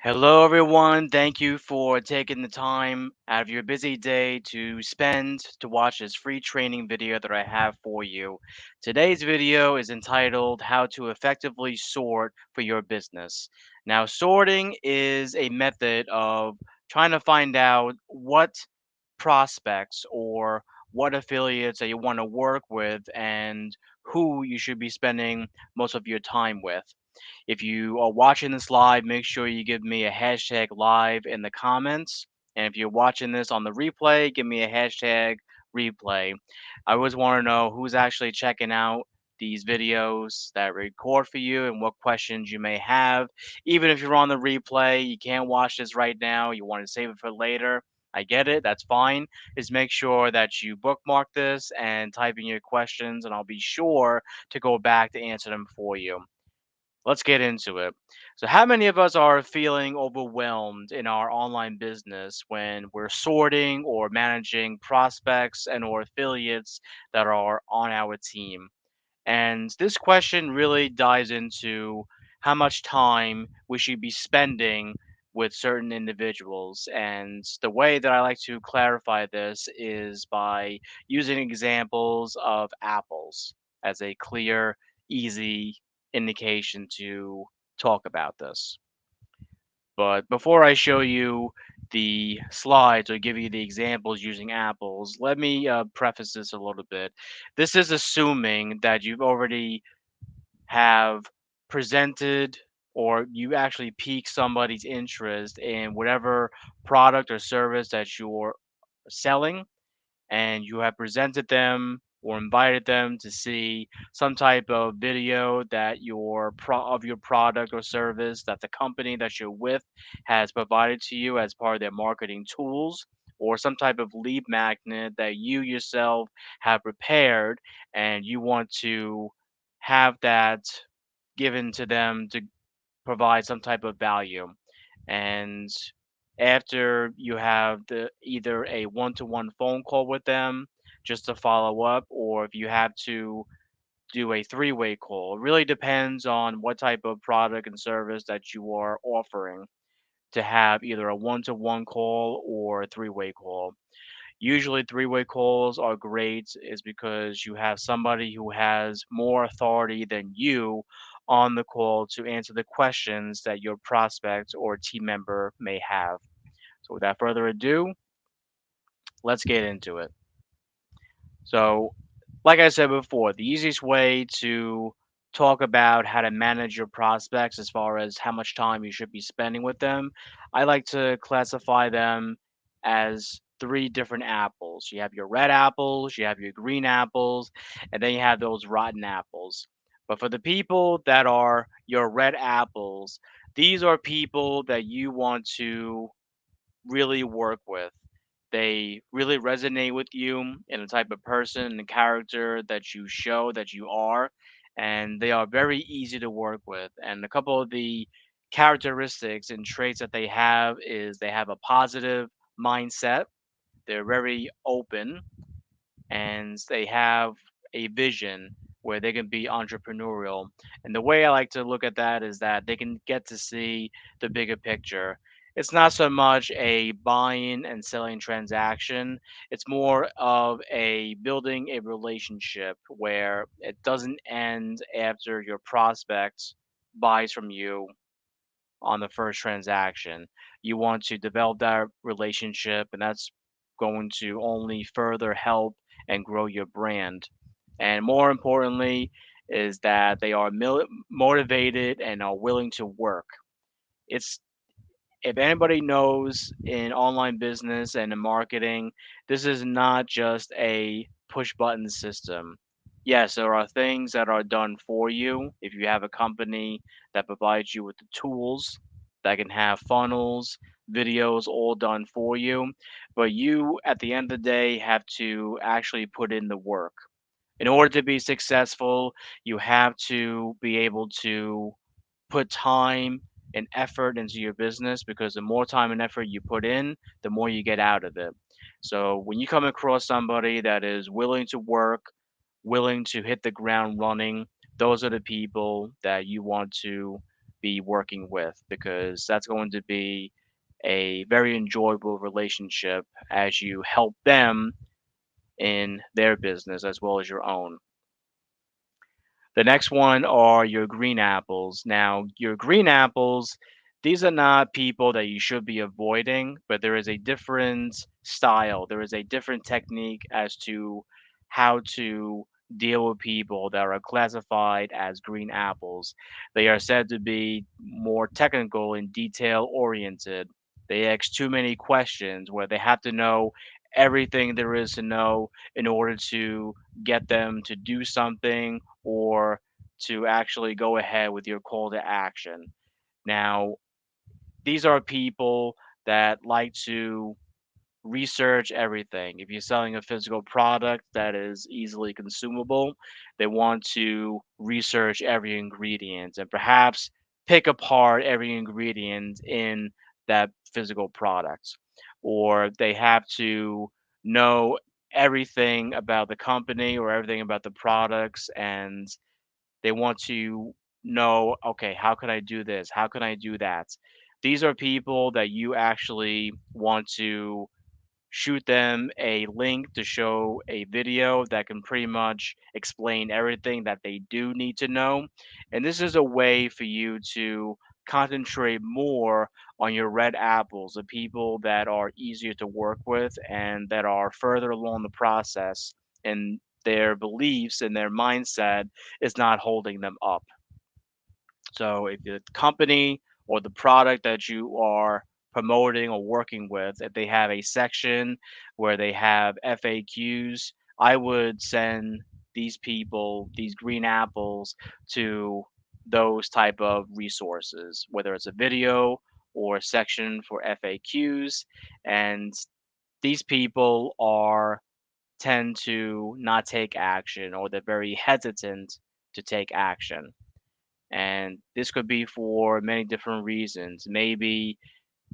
Hello, everyone. Thank you for taking the time out of your busy day to spend to watch this free training video that I have for you. Today's video is entitled How to Effectively Sort for Your Business. Now, sorting is a method of trying to find out what prospects or what affiliates that you want to work with and who you should be spending most of your time with. If you are watching this live, make sure you give me a hashtag live in the comments. And if you're watching this on the replay, give me a hashtag replay. I always want to know who's actually checking out these videos that I record for you and what questions you may have. Even if you're on the replay, you can't watch this right now, you want to save it for later. I get it, that's fine. Just make sure that you bookmark this and type in your questions, and I'll be sure to go back to answer them for you. Let's get into it. So, how many of us are feeling overwhelmed in our online business when we're sorting or managing prospects and or affiliates that are on our team? And this question really dives into how much time we should be spending with certain individuals. And the way that I like to clarify this is by using examples of apples as a clear, easy indication to talk about this. But before I show you the slides or give you the examples using apples, let me preface this a little bit. This is assuming that you've already have presented or you actually pique somebody's interest in whatever product or service that you're selling, and you have presented them or invited them to see some type of video that of your product or service that the company that you're with has provided to you as part of their marketing tools, or some type of lead magnet that you yourself have prepared and you want to have that given to them to provide some type of value. And after you have either a one-to-one phone call with them just to follow up, or if you have to do a three-way call, it really depends on what type of product and service that you are offering to have either a one-to-one call or a three-way call. Usually, three-way calls are great, is because you have somebody who has more authority than you on the call to answer the questions that your prospect or team member may have. So, without further ado, let's get into it. So, like I said before, the easiest way to talk about how to manage your prospects as far as how much time you should be spending with them, I like to classify them as three different apples. You have your red apples, you have your green apples, and then you have those rotten apples. But for the people that are your red apples, these are people that you want to really work with. They really resonate with you and the type of person and the character that you show that you are, and they are very easy to work with. And a couple of the characteristics and traits that they have is they have a positive mindset, they're very open, and they have a vision where they can be entrepreneurial. And the way I like to look at that is that they can get to see the bigger picture. It's not so much a buying and selling transaction. It's more of a building a relationship where it doesn't end after your prospect buys from you on the first transaction. You want to develop that relationship, and that's going to only further help and grow your brand. And more importantly, is that they are motivated and are willing to work. It's if anybody knows in online business and in marketing, this is not just a push button system. Yes, there are things that are done for you. If you have a company that provides you with the tools that can have funnels, videos all done for you, but you at the end of the day have to actually put in the work. In order to be successful, you have to be able to put time and effort into your business, because the more time and effort you put in, the more you get out of it. So when you come across somebody that is willing to work, willing to hit the ground running, those are the people that you want to be working with, because that's going to be a very enjoyable relationship as you help them in their business as well as your own. The next one are your green apples. Now, your green apples, these are not people that you should be avoiding, but there is a different style. There is a different technique as to how to deal with people that are classified as green apples. They are said to be more technical and detail oriented. They ask too many questions where they have to know everything there is to know in order to get them to do something or to actually go ahead with your call to action. Now, these are people that like to research everything. If you're selling a physical product that is easily consumable, they want to research every ingredient and perhaps pick apart every ingredient in that physical product. Or they have to know everything about the company or everything about the products, and they want to know, okay, how can I do this? How can I do that? These are people that you actually want to shoot them a link to show a video that can pretty much explain everything that they do need to know. And this is a way for you to concentrate more on your red apples, the people that are easier to work with and that are further along the process, and their beliefs and their mindset is not holding them up. So if the company or the product that you are promoting or working with, if they have a section where they have FAQs, I would send these people, these green apples, to those type of resources, whether it's a video or a section for FAQs. And these people are tend to not take action, or they're very hesitant to take action. And this could be for many different reasons. Maybe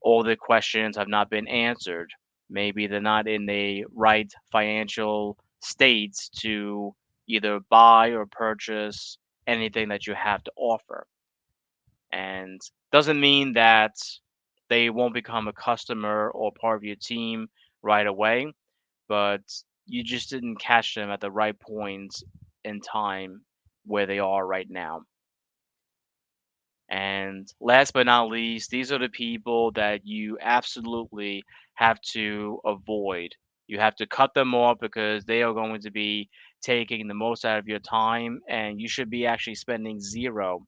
all the questions have not been answered. Maybe they're not in the right financial states to either buy or purchase anything that you have to offer. And doesn't mean that they won't become a customer or part of your team right away, but you just didn't catch them at the right point in time where they are right now. And last but not least, these are the people that you absolutely have to avoid. You have to cut them off because they are going to be taking the most out of your time, and you should be actually spending zero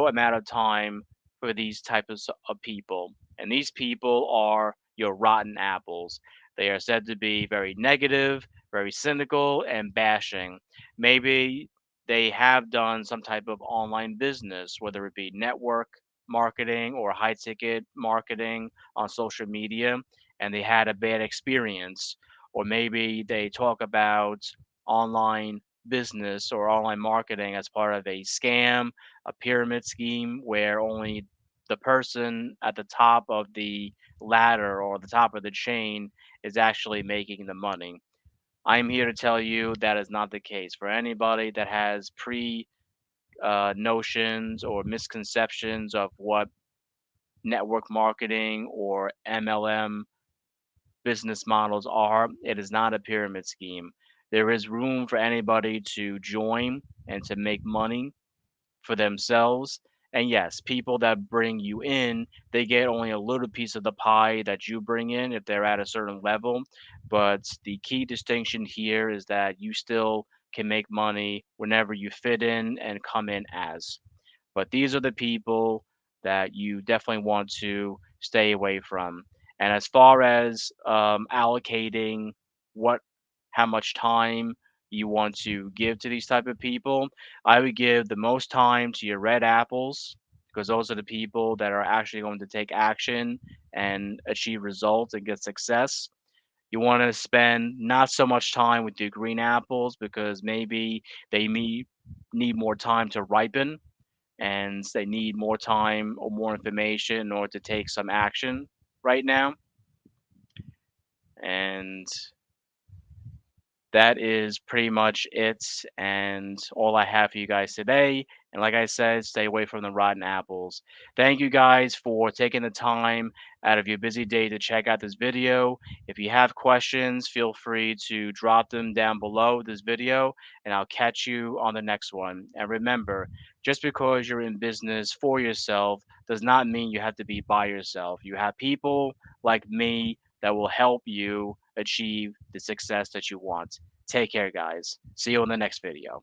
amount of time for these types of people. And these people are your rotten apples. They are said to be very negative, very cynical, and bashing. Maybe they have done some type of online business, whether it be network marketing or high ticket marketing on social media, and they had a bad experience. Or maybe they talk about online business or online marketing as part of a scam, a pyramid scheme where only the person at the top of the ladder or the top of the chain is actually making the money. I'm here to tell you that is not the case. For anybody that has pre notions or misconceptions of what network marketing or MLM business models are, it is not a pyramid scheme. There is room for anybody to join and to make money for themselves. And yes, people that bring you in, they get only a little piece of the pie that you bring in if they're at a certain level. But the key distinction here is that you still can make money whenever you fit in and come in as. But these are the people that you definitely want to stay away from. And as far as allocating what, how much time you want to give to these type of people, I would give the most time to your red apples, because those are the people that are actually going to take action and achieve results and get success. You want to spend not so much time with your green apples because maybe they need more time to ripen, and they need more time or more information in order to take some action right now. And that is pretty much it. And all I have for you guys today. And like I said, stay away from the rotten apples. Thank you guys for taking the time out of your busy day to check out this video. If you have questions, feel free to drop them down below this video, and I'll catch you on the next one. And remember, just because you're in business for yourself does not mean you have to be by yourself. You have people like me that will help you achieve the success that you want. Take care, guys. See you in the next video.